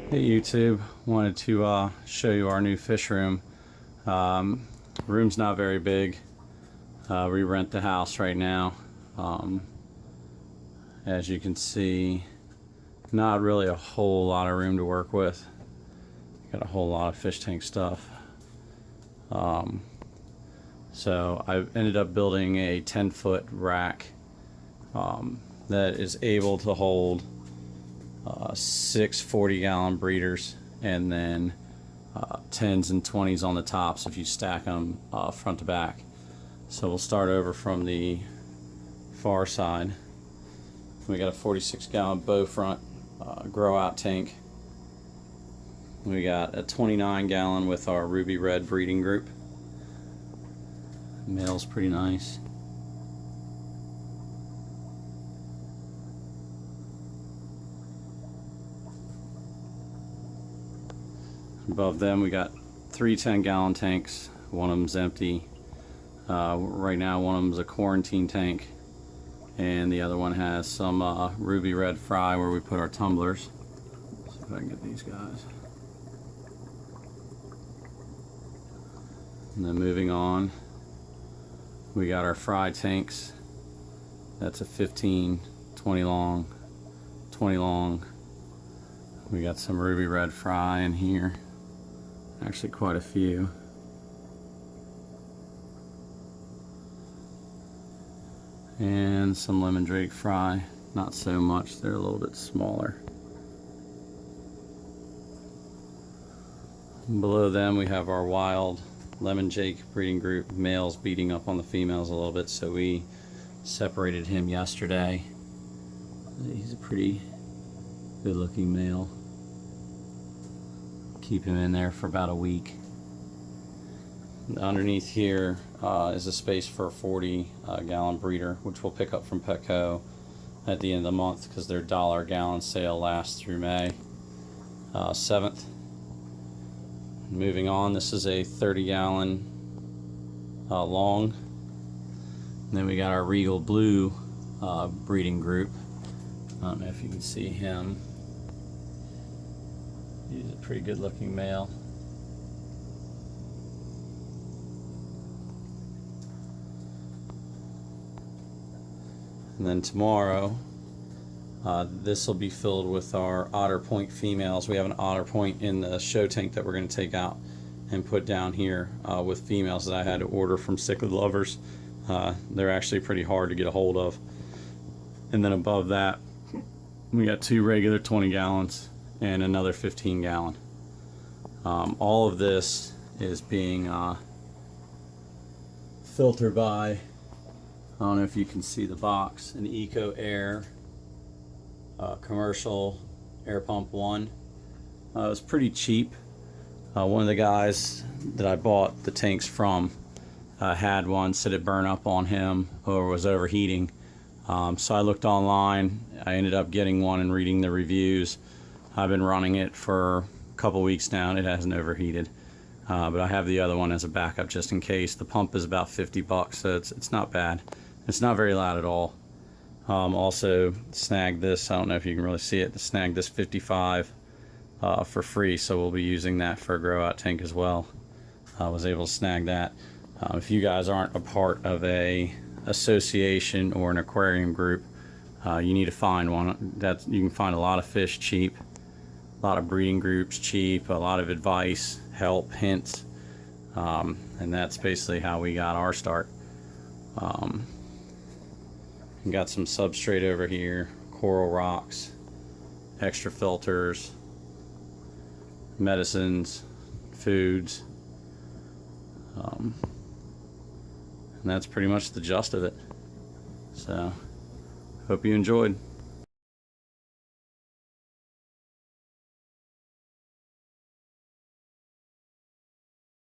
Hey YouTube, wanted to show you our new fish room. Room's not very big. We rent the house right now. As you can see, not really a whole lot of room to work with. Got a whole lot of fish tank stuff. So I ended up building a 10-foot rack that is able to hold 6 40-gallon breeders, and then 10s and 20s on the tops if you stack them front to back. So we'll start over from the far side. We got a 46-gallon bow front grow out tank. We got a 29-gallon with our ruby red breeding group. Male's pretty nice. Above them we got 3 10-gallon tanks. One of them's empty. Right now one of them's a quarantine tank, and the other one has some ruby red fry where we put our tumblers. See if I can get these guys. And then moving on, we got our fry tanks. That's a 15, 20 long, 20 long. We got some ruby red fry in here. Actually quite a few. And some lemon drake fry. Not so much, they're a little bit smaller. Below them we have our wild lemon drake breeding group. Males beating up on the females a little bit, so we separated him yesterday. He's a pretty good looking male. Keep him in there for about a week. Underneath here is a space for a 40-gallon breeder, which we'll pick up from Petco at the end of the month because their $1 a gallon sale lasts through May 7th. Moving on, this is a 30-gallon long. And then we got our Regal Blue breeding group. I don't know if you can see him. He's a pretty good looking male. And then tomorrow, this will be filled with our Otter Point females. We have an Otter Point in the show tank that we're going to take out and put down here with females that I had to order from Cichlid Lovers. They're actually pretty hard to get a hold of. And then above that, we got 2 regular 20 gallons and another 15-gallon. All of this is being filtered by, I don't know if you can see the box, an Eco Air commercial air pump 1. It was pretty cheap. One of the guys that I bought the tanks from had one, said it burned up on him or was overheating. So I looked online. I ended up getting one and reading the reviews. I've been running it for a couple weeks now and it hasn't overheated. But I have the other one as a backup just in case. The pump is about $50, so it's not bad. It's not very loud at all. Also snagged this, I don't know if you can really see it, snagged this 55 for free, so we'll be using that for a grow out tank as well. I was able to snag that. If you guys aren't a part of a association or an aquarium group, you need to find one. That you can find a lot of fish cheap, a lot of breeding groups cheap, a lot of advice, help, hints, and that's basically how we got our start. Got some substrate over here, coral rocks, extra filters, medicines, foods, and that's pretty much the gist of it. So hope you enjoyed.